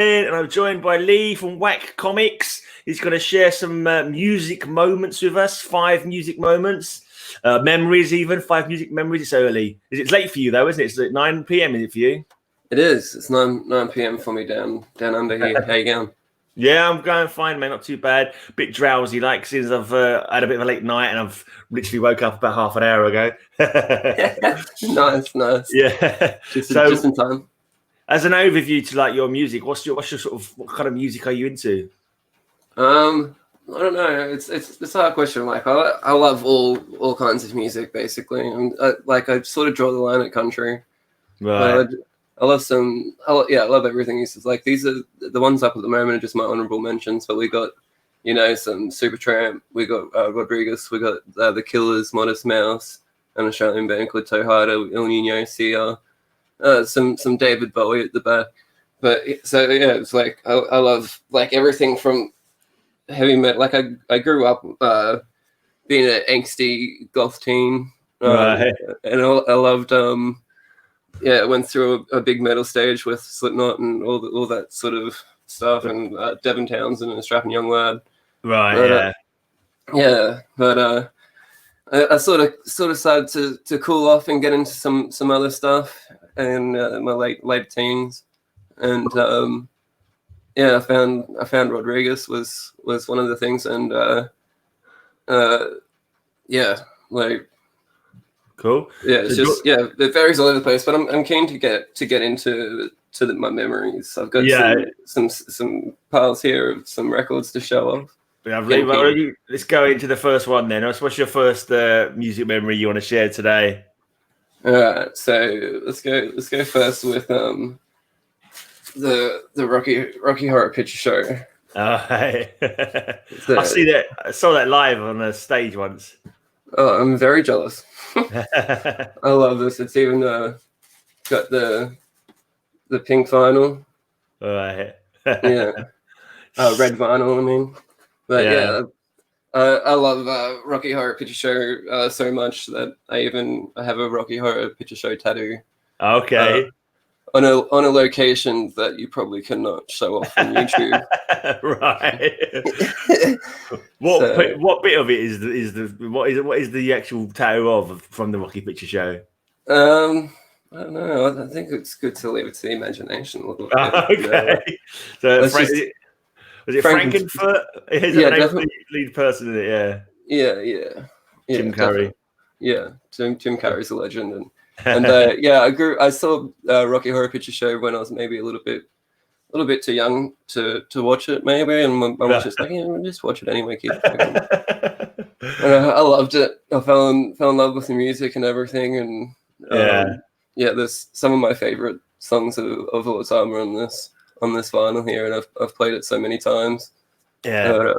And I'm joined by Lee from Whack Comics. He's going to share some music moments with us, 5 music moments, memories even, 5 music memories. It's early. It's late for you though, isn't it? It's like 9 p.m. Is it for you? It is. It's 9 p.m. for me down under here. How you going? Yeah, I'm going fine, man. Not too bad. Bit drowsy, like since I've had a bit of a late night and I've literally woke up about half an hour ago. Nice. Yeah. Just in time. As an overview to like your music, what's your sort of, what kind of music are you into? I don't know. It's a hard question. Like I love all kinds of music basically. And I sort of draw the line at country. Right. I love I love everything. Like these are the ones up at the moment are just my honorable mentions. But we got, some Supertramp. We got Rodriguez. We got the Killers, Modest Mouse, an Australian band called Tohada, El Nino Cia. Some David Bowie at the back, but so yeah, it's like I love like everything from heavy metal. Like I grew up being an angsty goth teen, Right. and I loved I went through a big metal stage with Slipknot and all that sort of stuff, and Devin Townsend and a strapping young lad. Right. But I sort of started to cool off and get into some other stuff in my late teens, and I found Rodriguez was one of the things, and Cool. Yeah, it's it varies all over the place, but I'm keen to get into my memories. I've got some piles here of some records to show off. Let's go into the first one then. What's your first music memory you want to share today? All right, so let's go first with the Rocky Horror Picture Show. Oh, hey. I saw that live on a stage once. Oh, I'm very jealous. I love this. It's even got the pink vinyl. All right. Yeah. Red vinyl, I mean. But yeah, I love Rocky Horror Picture Show so much that I have a Rocky Horror Picture Show tattoo. Okay. On a location that you probably cannot show off on YouTube. Right. What bit of it is the actual tattoo of from the Rocky Picture Show? I don't know. I think it's good to leave it to the imagination a little bit. Okay. So was it Frankenfurt? Definitely lead person in it. Yeah. Jim Carrey. Yeah, Jim Carrey's a legend, and I saw Rocky Horror Picture Show when I was maybe a little bit too young to watch it, maybe, and my mum was just like, just watch it anyway, kid. And I loved it. I fell in love with the music and everything, and there's some of my favorite songs of all time are on this vinyl here, and I've played it so many times. Yeah.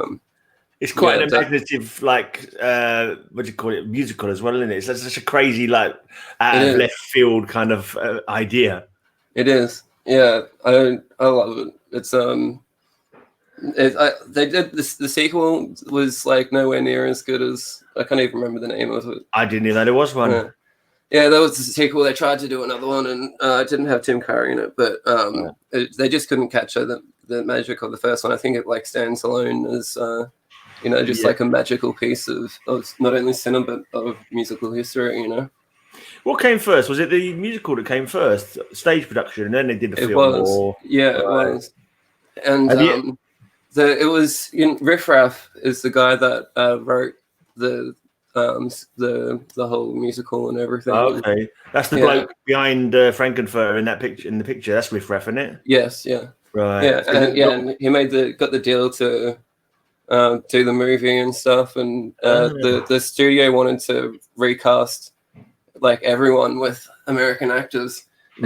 It's quite an imaginative, like, what do you call it, musical as well, isn't it? It's such a crazy, like, out of left field kind of idea. It is. Yeah, I love it. It's they did this. The sequel was like nowhere near as good as, I can't even remember the name of it. I didn't even know there was one. Yeah, that was the sequel. They tried to do another one, and it didn't have Tim Curry in it, but they just couldn't capture the magic of the first one. I think it like stands alone as like a magical piece of not only cinema but of musical history. What came first? Was it the musical that came first, stage production, and then they did the film? It was. And it was Riff Raff is the guy that wrote the whole musical and everything. Okay, that's the bloke behind Frankenfurter in that picture. In the picture, that's Riff Raff, isn't it? Yes. Yeah. Right. Yeah, and he got the deal to do the movie and stuff, and the studio wanted to recast like everyone with American actors, and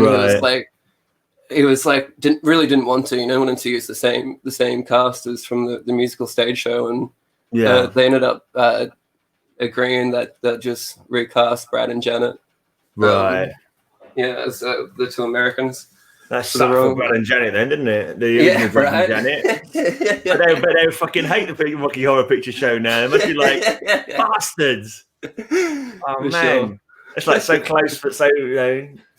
he was like didn't want to, wanted to use the same cast as from the musical stage show, and they ended up agreeing that just recast Brad and Janet, right? As the two Americans. That sucked for Brad and Janet then, didn't it? Right. Janet. But they fucking hate the Rocky Horror Picture Show now. They must be like bastards. Oh man. Sure. It's like so close, but so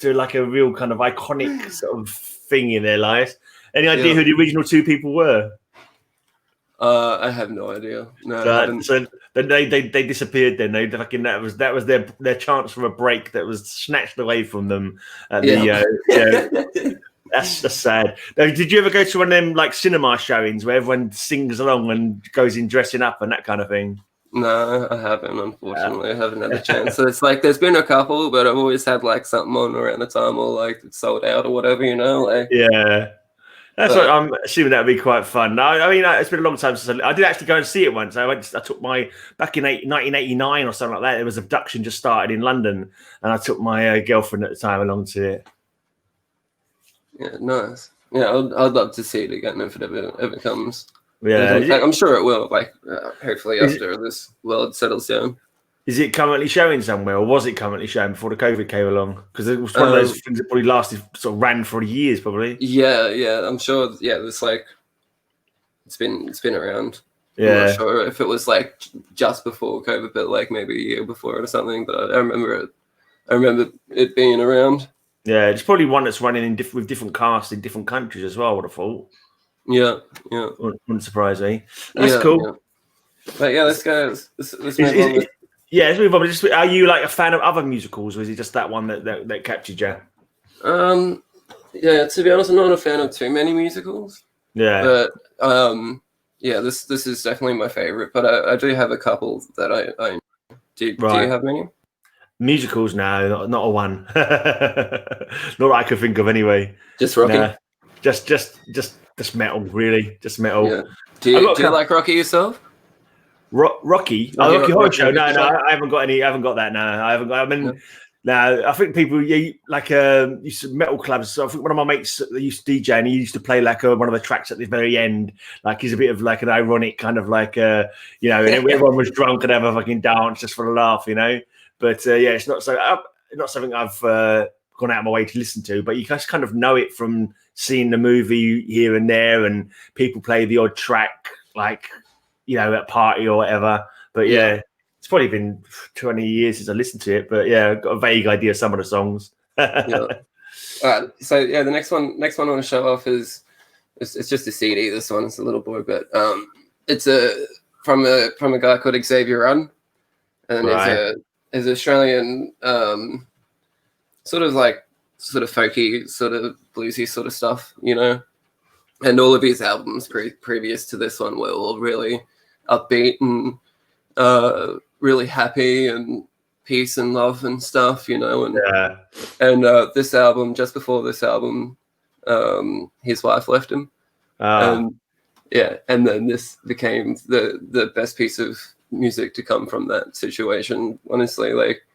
to like a real kind of iconic sort of thing in their lives. Any idea who the original two people were? I have no idea. No, I haven't. So then they disappeared. Then they fucking that was their chance for a break that was snatched away from them. At the that's sad. Now, did you ever go to one of them like cinema showings where everyone sings along and goes in dressing up and that kind of thing? No, I haven't. Unfortunately, I haven't had a chance. So it's like there's been a couple, but I've always had like something on around the time, or like it's sold out or whatever. Like yeah. That's what I'm assuming that would be quite fun. I mean, it's been a long time since I did actually go and see it once. I took back in 1989 or something like that. There was Abduction just started in London, and I took my girlfriend at the time along to it. Yeah, nice. Yeah, I'd love to see it again if it ever comes. Yeah, I'm sure it will. Like, hopefully after this world settles down. Is it currently showing somewhere, or was it currently showing before the COVID came along? Because it was one of those things that probably ran for years, probably. Yeah, I'm sure. Yeah, it's like it's been around. Yeah, I'm not sure if it was like just before COVID, but like maybe a year before or something. But I remember it. I remember it being around. Yeah, it's probably one that's running with different casts in different countries as well. I would have thought. Yeah. Wouldn't surprise me. That's cool. Yeah. But yeah, let's go. Let's move on. Let's move on. Are you like a fan of other musicals, or is it just that one that captured you? Yeah. To be honest, I'm not a fan of too many musicals. Yeah. But this is definitely my favorite. But I do have a couple that I do. Do you have many? Musicals? No, not a one. Not that I could think of anyway. Just Rocky. Nah. Just metal, really. Just metal. Yeah. Do you like Rocky yourself? Rocky Horror Show. No, I haven't got any. I haven't got that. No, I haven't got. I mean, no. I think people like used to metal clubs. So I think one of my mates that used to DJ, and he used to play like one of the tracks at the very end. Like he's a bit of like an ironic kind of like and everyone was drunk and have a fucking dance just for a laugh, But it's not not something I've gone out of my way to listen to. But you just kind of know it from seeing the movie here and there, and people play the odd track like. At a party or whatever. But it's probably been 20 years since I listened to it. But I've got a vague idea of some of the songs. All right. So the next one I want to show off is it's just a CD. This one is a little boy, but it's from a guy called Xavier Rudd, and is Australian sort of folky, sort of bluesy sort of stuff, And all of his albums previous to this one were all really upbeat and really happy and peace and love and stuff, And this album, just before this album, his wife left him, and then this became the best piece of music to come from that situation. Honestly, like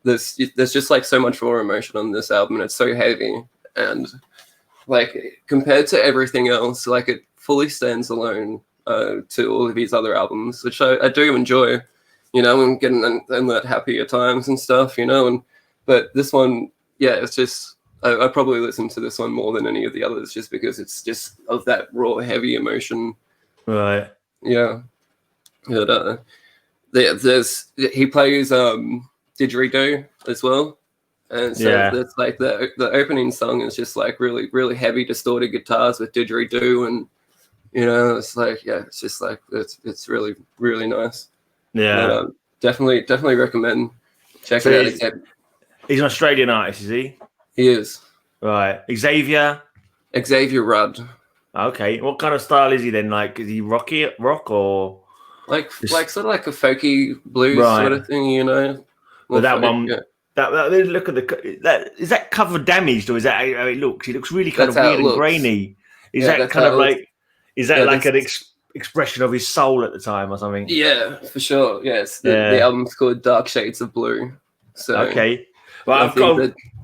there's just like so much raw emotion on this album, and it's so heavy and. Like compared to everything else, like it fully stands alone to all of his other albums, which I do enjoy, and getting in that happier times and stuff, but this one, it's just I probably listen to this one more than any of the others, just because it's just of that raw, heavy emotion. Right. Yeah. But, he plays didgeridoo as well. And so it's like the opening song is just like really, really heavy, distorted guitars with didgeridoo, and it's like it's just like it's really, really nice. Yeah, definitely recommend checking it out. He's an Australian artist, is he? He is. Right, Xavier Rudd. Okay, what kind of style is he then? Like, is he rock or like sort of like a folky blues sort of thing, Well, that one. Yeah. That look at is that cover damaged, or is that how it looks? It looks really kind of weird and grainy. Is that kind of like like an expression of his soul at the time or something? Yeah, for sure. Yes, the album's called Dark Shades of Blue. So okay, well,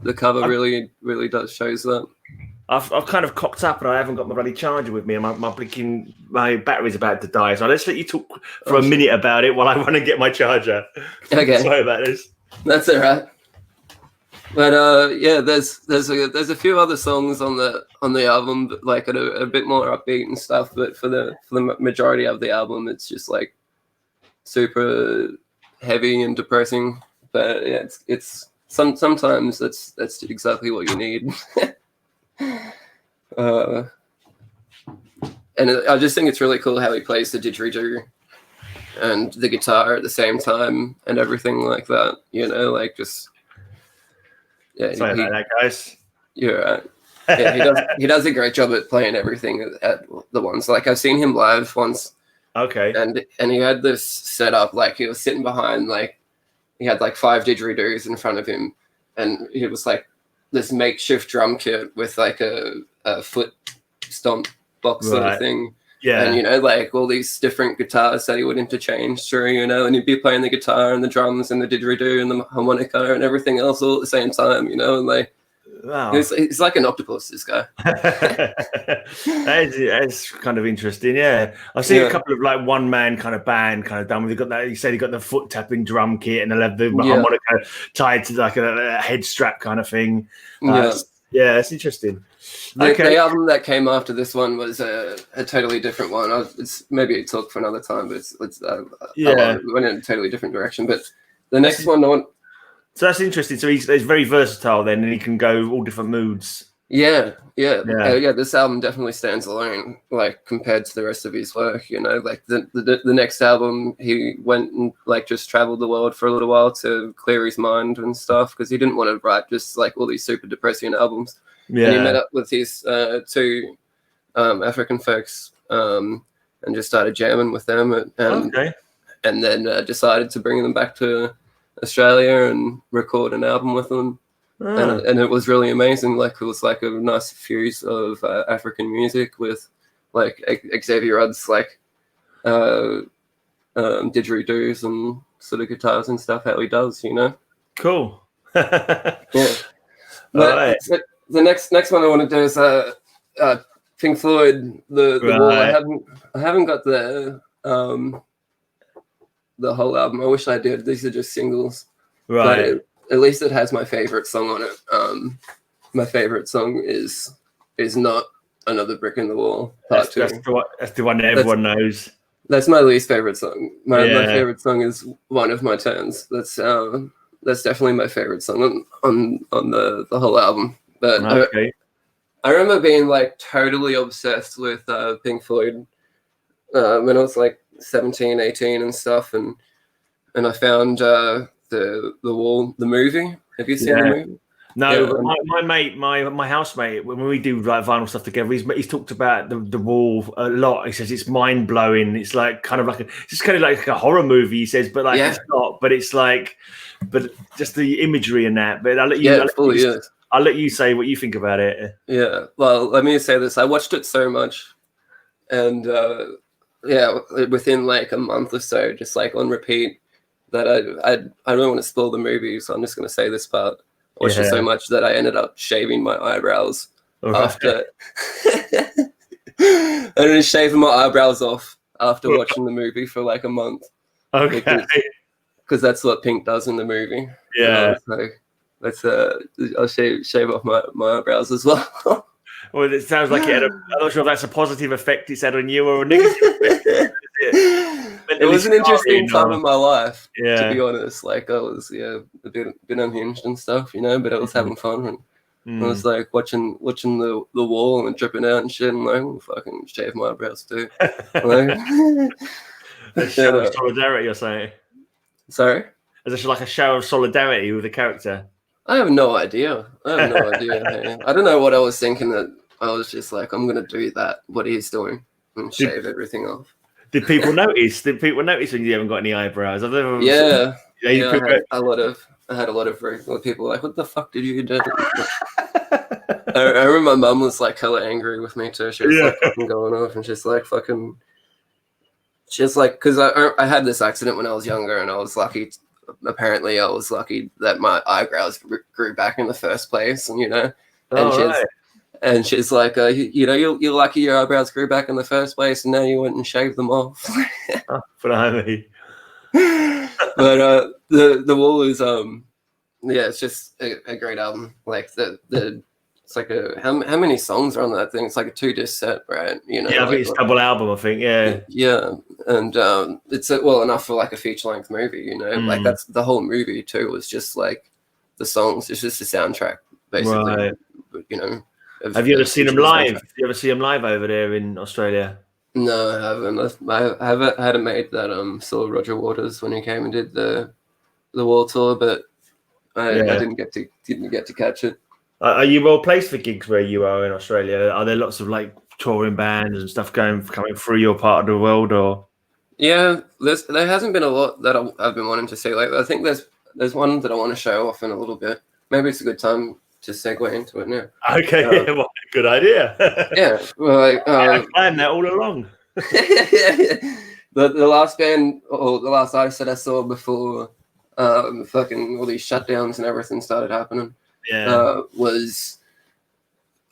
the cover really does shows that. I've kind of cocked up, and I haven't got my bloody charger with me, and my battery's about to die. So let's let you talk for a minute about it while I run and get my charger. Okay, sorry about this. That's all right. But there's a few other songs on the album, but like a bit more upbeat and stuff. But for the majority of the album, it's just like super heavy and depressing. But sometimes that's exactly what you need. And I just think it's really cool how he plays the didgeridoo and the guitar at the same time and everything like that. You know, like just Sorry about that, guys. You're right. Yeah, he does a great job at playing everything at the ones. Like I've seen him live once. Okay. And he had this set up, like he was sitting behind, like he had like 5 didgeridoos in front of him, and it was like this makeshift drum kit with like a foot stomp box sort of thing. Yeah. And, you know, like all these different guitars that he would interchange through, you know, and he'd be playing the guitar and the drums and the didgeridoo and the harmonica and everything else all at the same time, you know, and like, wow. He's like an octopus, this guy. That's kind of interesting, yeah. I've seen a couple of like one-man kind of band kind of done with. He got that. He said he got the foot-tapping drum kit and the harmonica tied to like a head strap kind of thing. Yeah, it's interesting. The album that came after this one was a totally different one. It's maybe a talk for another time, but it went in a totally different direction. But the next one, so that's interesting. So he's very versatile then, and he can go all different moods. Yeah. This album definitely stands alone, like compared to the rest of his work. You know, like the next album, he went and like just traveled the world for a little while to clear his mind and stuff because he didn't want to write just like all these super depressing albums. Yeah. And he met up with his 2 African folks and just started jamming with them, and then decided to bring them back to Australia and record an album with them. And it was really amazing. Like it was like a nice fuse of African music with like Xavier Rudd's like didgeridoos and sort of guitars and stuff, how he does, you know. Cool. Yeah. The next one I want to do is Pink Floyd, the Wall. I haven't got the whole album. I wish I did. These are just singles. Right. But at least it has my favorite song on it. My favorite song is not Another Brick in the Wall. Part 2. That's the one that everyone knows. That's my least favorite song. My favorite song is One of My Turns. That's definitely my favorite song on the whole album. But I remember being like totally obsessed with Pink Floyd when I was like 17, 18 and stuff, and I found the Wall, the movie. Have you seen the movie? No, my mate, my housemate, when we do like vinyl stuff together, he's talked about the Wall a lot. He says it's mind blowing. It's like kind of like it's kind of like a horror movie. He says, but like it's not. But it's like, but just the imagery in that. But I'll let you. I'll let you say what you think about it. Yeah. Well, let me say this. I watched it so much, and within like a month or so, just like on repeat, that I don't want to spoil the movie, so I'm just going to say this part. I watched it so much that I ended up shaving my eyebrows after. I ended up shaving my eyebrows off after watching the movie for like a month. Okay. Because that's what Pink does in the movie. Yeah. I'll shave off my eyebrows as well. Well, it sounds like I'm not sure if that's a positive effect it's had on you or a negative effect. It was an interesting time in my life, to be honest. Like I was, a bit unhinged and stuff, you know, but I was having fun, and I was like watching the Wall and dripping out and shit, and like, oh, fucking shave my eyebrows too. Like, a show of solidarity, you're saying? Sorry? Is it like a show of solidarity with the character? I have no idea. Hey. I don't know what I was thinking. That I was just like, I'm gonna do that. What he's doing and shave everything off. Did people notice? Did people notice when you haven't got any eyebrows? I had a lot of people like, what the fuck did you do? I remember my mum was like hella angry with me too. She was like fucking going off, and she's like fucking. She's like, because I had this accident when I was younger, and I was lucky. Apparently, I was lucky that my eyebrows grew back in the first place, and you know, and she's like, you know, you're lucky your eyebrows grew back in the first place, and now you went and shaved them off. But the Wall is it's just a great album. Like it's like how many songs are on that thing? It's like a 2-disc set, right? You know, I think it's double album. I think, yeah, and it's well enough for like a feature-length movie. You know, like that's the whole movie too. Was just like the songs. It's just a soundtrack, basically. Right. You know, Have you ever seen them visual live? soundtrack. You ever see them live over there in Australia? No, I haven't. I haven't had a mate that saw Roger Waters when he came and did the World Tour, but I didn't get to catch it. Are you well placed for gigs where you are in Australia? Are there lots of like touring bands and stuff coming through your part of the world, or? Yeah, there hasn't been a lot that I've been wanting to see lately. I think there's one that I want to show off in a little bit. Maybe it's a good time to segue into it now. Okay, well, good idea. Yeah, well, I planned that all along. The last band or the last artist that I saw before fucking all these shutdowns and everything started happening was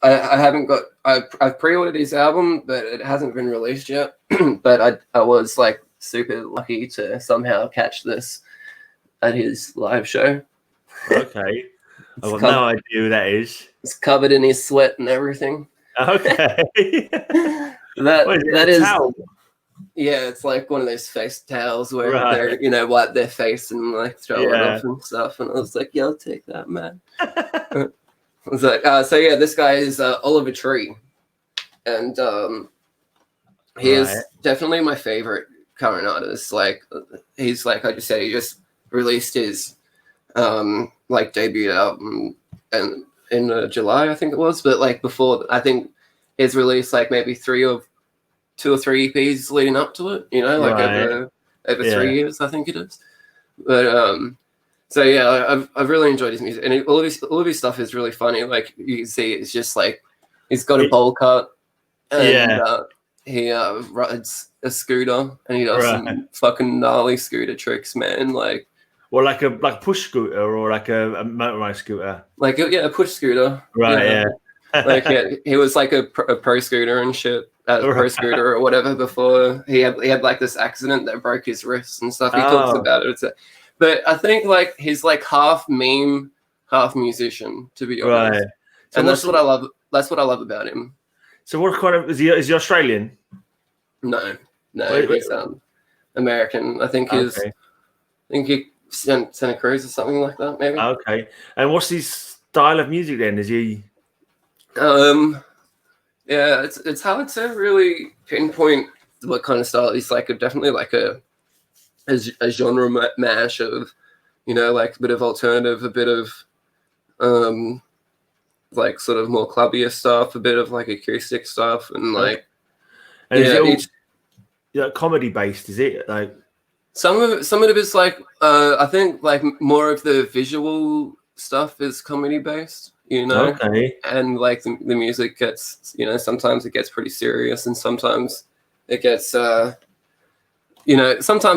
I've pre-ordered his album, but it hasn't been released yet. But I was like super lucky to somehow catch this at his live show. Okay. I've got no idea who that is. It's covered in his sweat and everything. Okay. that is towel? Yeah, it's like one of those face towels where they wipe their face and like throw it off and stuff. And I was like, yeah, I'll take that, man. I was like, this guy is Oliver Tree, and he is definitely my favorite current artist. Like, he's like I just said, he just released his like debut album and in July, I think it was. But like before, I think he's released like maybe 2 or 3 EPs leading up to it. Over 3 years, I think it is. But so yeah, I've really enjoyed his music, and all of his stuff is really funny. Like you can see, it's just like he's got a bowl cut, and he rides a scooter, and he does some fucking gnarly scooter tricks, man. Like, well, like a push scooter or like a motorized scooter. Like a push scooter, right? Like he was like a pro scooter and shit. Pro scooter or whatever before he had like this accident that broke his wrist and stuff. He talks about it. But I think like he's like half meme, half musician, to be honest. Right. So and that's what I love. That's what I love about him. So what kind of is he Australian? No, he's American. I think he's Santa Cruz or something like that, maybe. Okay. And what's his style of music then? Is he? Yeah, it's hard to really pinpoint what kind of style. He's like definitely like a genre mash of, like a bit of alternative, a bit of like sort of more clubbier stuff, a bit of like acoustic stuff, and like is it comedy based? Is it like some of it is like I think like more of the visual stuff is comedy based. And like the music gets, sometimes it gets pretty serious, and sometimes it gets, sometimes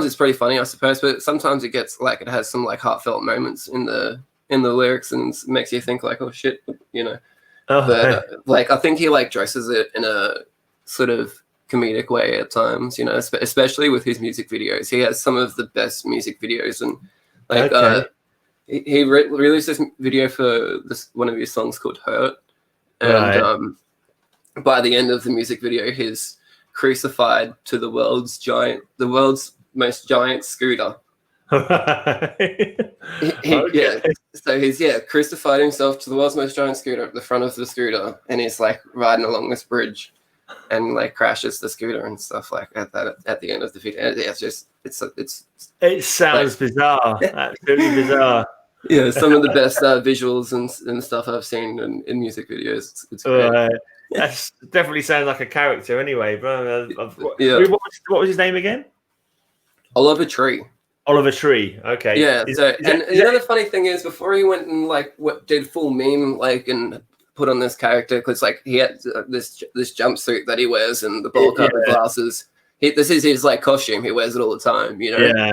it's pretty funny, I suppose, but sometimes it gets like it has some like heartfelt moments in the lyrics and makes you think like, oh shit, But like I think he like dresses it in a sort of comedic way at times, especially with his music videos. He has some of the best music videos, and like he released this video for one of his songs called "Hurt," and by the end of the music video, he's crucified to the world's most giant scooter. So he's crucified himself to the world's most giant scooter at the front of the scooter, and he's like riding along this bridge, and like crashes the scooter and stuff like at the end of the video. It sounds bizarre, absolutely bizarre. Yeah, some of the best visuals and stuff I've seen in music videos. It's great. That definitely sounds like a character anyway, bro. What was his name again? Oliver Tree. Oliver Tree. Okay. Yeah. The funny thing is, before he went and like did full meme like and put on this character, because like he had this jumpsuit that he wears and the bowl cut, the glasses. This is his like costume. He wears it all the time. Yeah.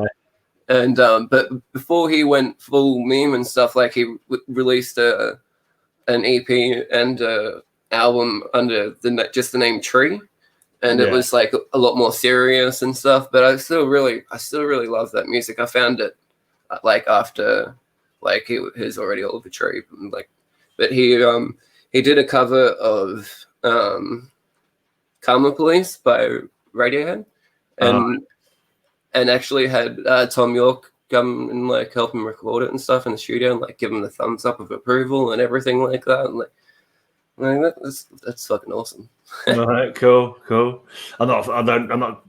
And but before he went full meme and stuff, like he released an EP and album under just the name Tree, and it was like a lot more serious and stuff. But I still really love that music. I found it like after like he's already Oliver Tree, like, but he did a cover of Karma Police by Radiohead, and actually had Tom York come and like help him record it and stuff in the studio and like give him the thumbs up of approval and everything like that. And, like, Like, that's fucking awesome. All right, cool. I'm not.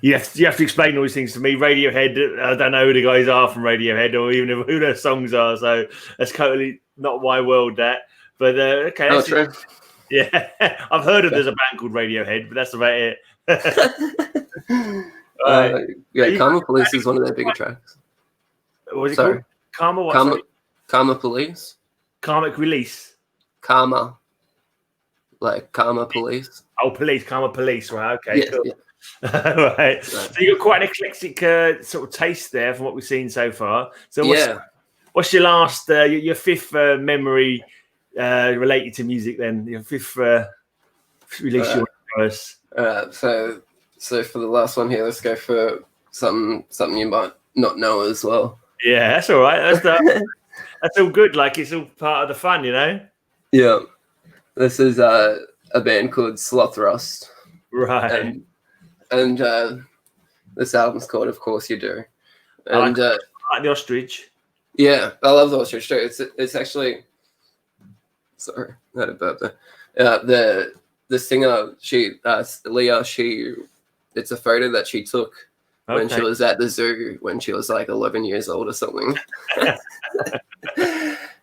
You have to explain all these things to me. Radiohead, I don't know who the guys are from Radiohead or even who their songs are. So that's totally not my world. That, but okay. Oh, true. Yeah, I've heard of there's a band called Radiohead, but that's about it. Right. Yeah, Karma Police is one of their bigger tracks. What was it called? Karma what? Karma, Karma Police. Karmic Release. Karma. Like Karma Police. Oh, Karma Police. Right. Okay. Yeah, cool. yeah. Right. So you've got quite an eclectic sort of taste there from what we've seen so far. So what's your last, your fifth memory related to music then? Your fifth release you want to tell us? So for the last one here, let's go for something you might not know as well. Yeah, that's all right. That's all good. Like, it's all part of the fun, you know? Yeah. This is a band called Slothrust. Right. And this album's called Of Course You Do. And I like the ostrich. Yeah, I love the ostrich too. It's actually, sorry, not a burp there. The singer, Leah, it's a photo that she took when she was at the zoo when she was like 11 years old or something.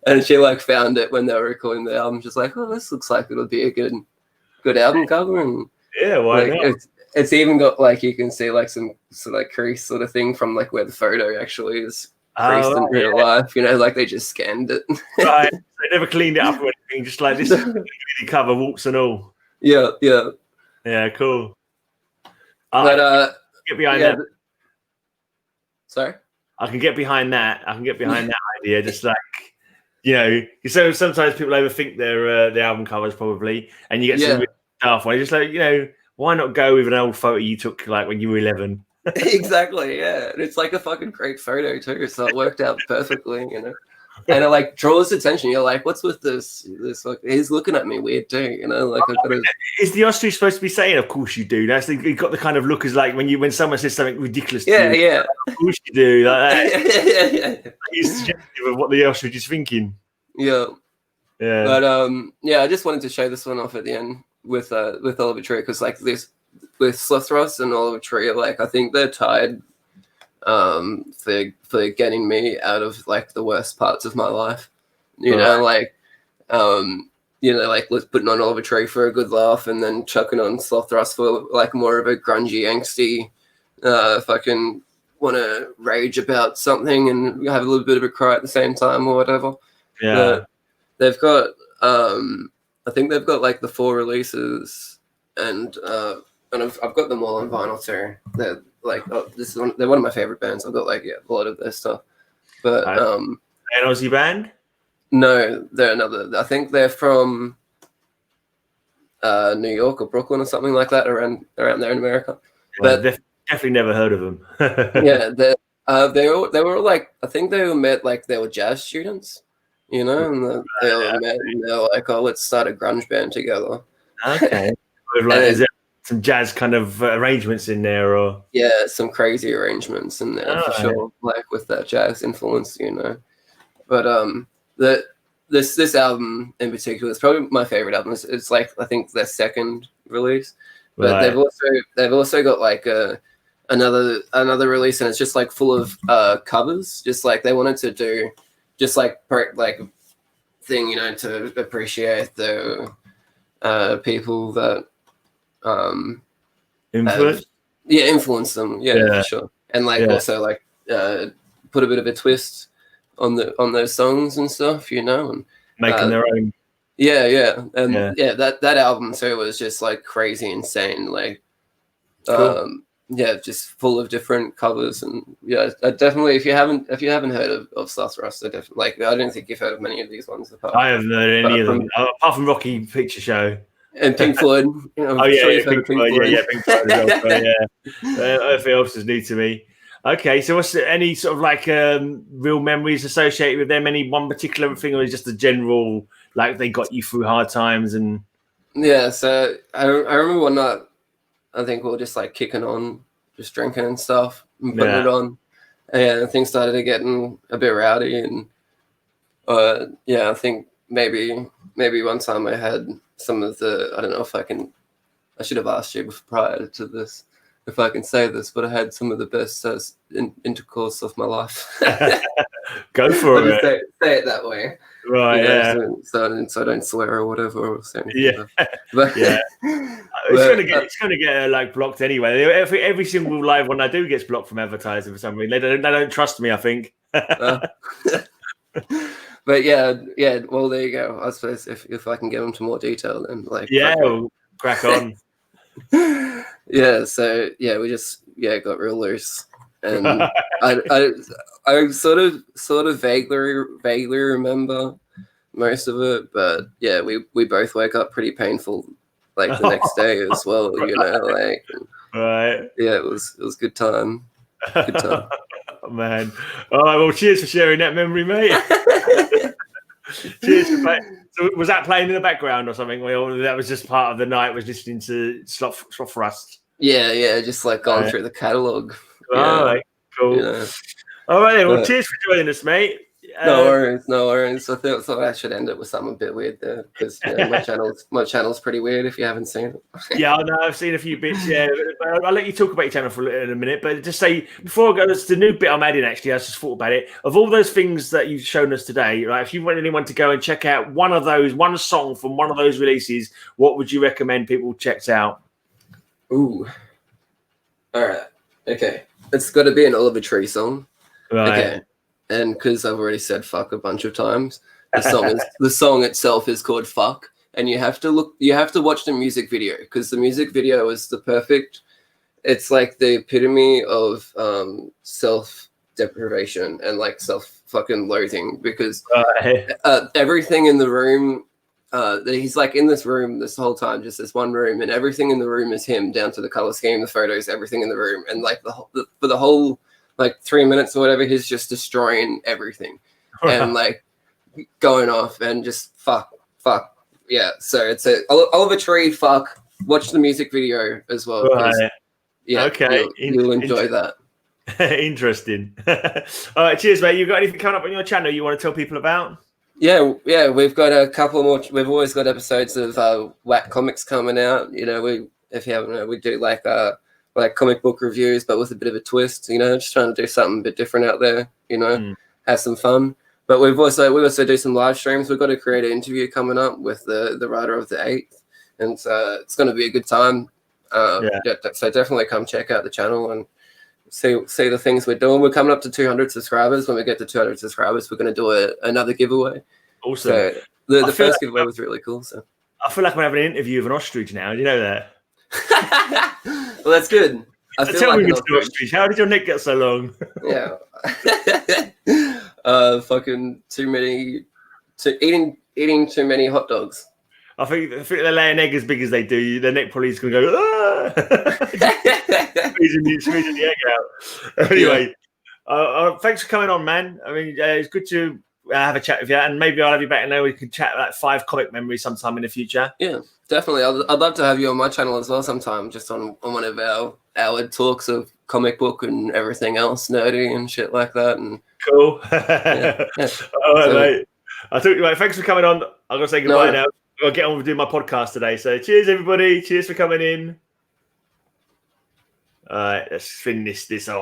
And she like found it when they were recording the album. She's like, oh, this looks like it'll be a good album cover. And yeah, why like, not? It's even got like, you can see like some sort of like crease sort of thing from like where the photo actually is creased in real life. You know, like they just scanned it. Right. They never cleaned it up or anything. Just like this is the cover, warts and all. Yeah. Yeah, cool. But get behind that. Sorry? I can get behind that. That idea. Just like, you know, so sometimes people overthink their album covers probably, and you get some really daft one. Just like, you know, why not go with an old photo you took like when you were 11? Exactly, yeah. And it's like a fucking great photo too, so it worked out perfectly, you know. And it like draws attention. You're like, what's with this? Like, he's looking at me weird too, you know. Like, is the ostrich supposed to be saying, "Of course you do"? That's you got the kind of look as like when someone says something ridiculous. To you, yeah. Of course you do. Like that. Yeah. It's suggestive of what the ostrich is thinking. Yeah. But I just wanted to show this one off at the end with Oliver Tree, because like this with Slothrust and Oliver Tree, like I think they're tied for getting me out of like the worst parts of my life. You know, like putting on Oliver Tree for a good laugh and then chucking on Slothrust for like more of a grungy, angsty, fucking want to rage about something and have a little bit of a cry at the same time or whatever. Yeah. They've got I think they've got like the 4 releases, and I've got them all on vinyl too. They're like they're one of my favorite bands. I've got like a lot of their stuff. But an Aussie band? No, they're another. I think they're from New York or Brooklyn or something like that, around there in America. Well, but definitely never heard of them. Yeah, they were like, I think they were jazz students. You know, and they all met and they're like, oh, let's start a grunge band together. Okay. Is there some jazz kind of arrangements in there? Or yeah, some crazy arrangements in there for sure, like with that jazz influence, you know. But this album in particular is probably my favorite album. It's like, I think their second release. But they've also got like another release, and it's just like full of covers. Just like they wanted to do just like thing, you know, to appreciate the people that influence them, for sure, and like also like put a bit of a twist on those songs and stuff, you know, and making their own. That album too was just like crazy insane, like cool. Just full of different covers, and definitely if you haven't heard of Slothrust, I don't think you've heard of many of these ones. I haven't heard any of them apart from Rocky Picture Show and Pink Floyd. You know, Pink Floyd. Pink Floyd as well. Everything else is new to me. Okay, so what's any sort of like real memories associated with them? Any one particular thing, or is just a general like they got you through hard times? And so I remember one night, I think we were just like kicking on, just drinking and stuff, and putting it on, and things started getting a bit rowdy, and I think maybe one time I had some of the, I don't know if I should have asked you prior to this if I can say this, but I had some of the best intercourse of my life. Go for it. Say it that way. Right, yeah. So I don't swear or whatever or say anything. Yeah. But, yeah. It's gonna get like blocked anyway. Every single live one I do gets blocked from advertising for some reason. They don't trust me, I think. But yeah. Well, there you go. I suppose if I can get into more detail, then like we'll crack on. Yeah. So yeah, we just got real loose, and I sort of vaguely remember most of it, but yeah, we both woke up pretty painful like the next day as well. You know, like right. Yeah, it was good time. Good time. Oh, man. All right. Well, cheers for sharing that memory, mate. Cheers for playing. So was that playing in the background or something? Or that was just part of the night? Was listening to Slothrust? Yeah. Just like going through the catalog. All right. Cool. Yeah. All right. Then. Well, cheers for joining us, mate. No worries. I thought I should end it with something a bit weird there because my channel's pretty weird if you haven't seen it. Yeah, I know. I've seen a few bits. Yeah, I'll let you talk about your channel in a minute. But just say before I go, it's the new bit I'm adding. Actually, I just thought about it. Of all those things that you've shown us today, right? If you want anyone to go and check out one song from one of those releases, what would you recommend people check out? Ooh. All right. Okay. It's got to be an Oliver Tree song. Right. Okay. And because I've already said fuck a bunch of times, the song itself is called Fuck, and you have to watch the music video because the music video is the perfect. It's like the epitome of self-deprivation and like self-fucking loathing because everything in the room. He's like in this room this whole time, just this one room, and everything in the room is him, down to the color scheme, the photos, everything in the room, and like for the whole. Like 3 minutes or whatever, he's just destroying everything and like going off and just fuck. Yeah. So it's a Oliver Tree fuck. Watch the music video as well. Right. Yeah. Okay. You'll enjoy that. Interesting. All right. Cheers, mate. You got anything coming up on your channel you want to tell people about? Yeah. We've got a couple more. We've always got episodes of Whack Comics coming out. You know, if you haven't, we do like comic book reviews, but with a bit of a twist, you know, just trying to do something a bit different out there, you know, have some fun. But we also do some live streams. We've got a creator interview coming up with the writer of the 8th, and it's going to be a good time. So definitely come check out the channel and see the things we're doing. We're coming up to 200 subscribers. When we get to 200 subscribers, we're going to do another giveaway. Awesome. So the first giveaway was really cool. So I feel like I'm having an interview with an ostrich now. Do you know that? Well, that's good. Tell me, Mr. Ostrich, how did your neck get so long? Yeah. Fucking eating too many hot dogs. I think they lay an egg as big as they do. Their neck probably is going to go, squeezing the egg out. Anyway, thanks for coming on, man. I mean, it's good to have a chat with you, and maybe I'll have you back and then we can chat like 5 comic memories sometime in the future. Yeah, definitely. I'd love to have you on my channel as well sometime, just on one of our talks of comic book and everything else nerdy and shit like that. And cool. Yeah. All right, mate. I thought, right, thanks for coming on. I'm gonna say goodbye now. I'll get on with doing my podcast today. So cheers, everybody. Cheers for coming in. All right, let's finish this off.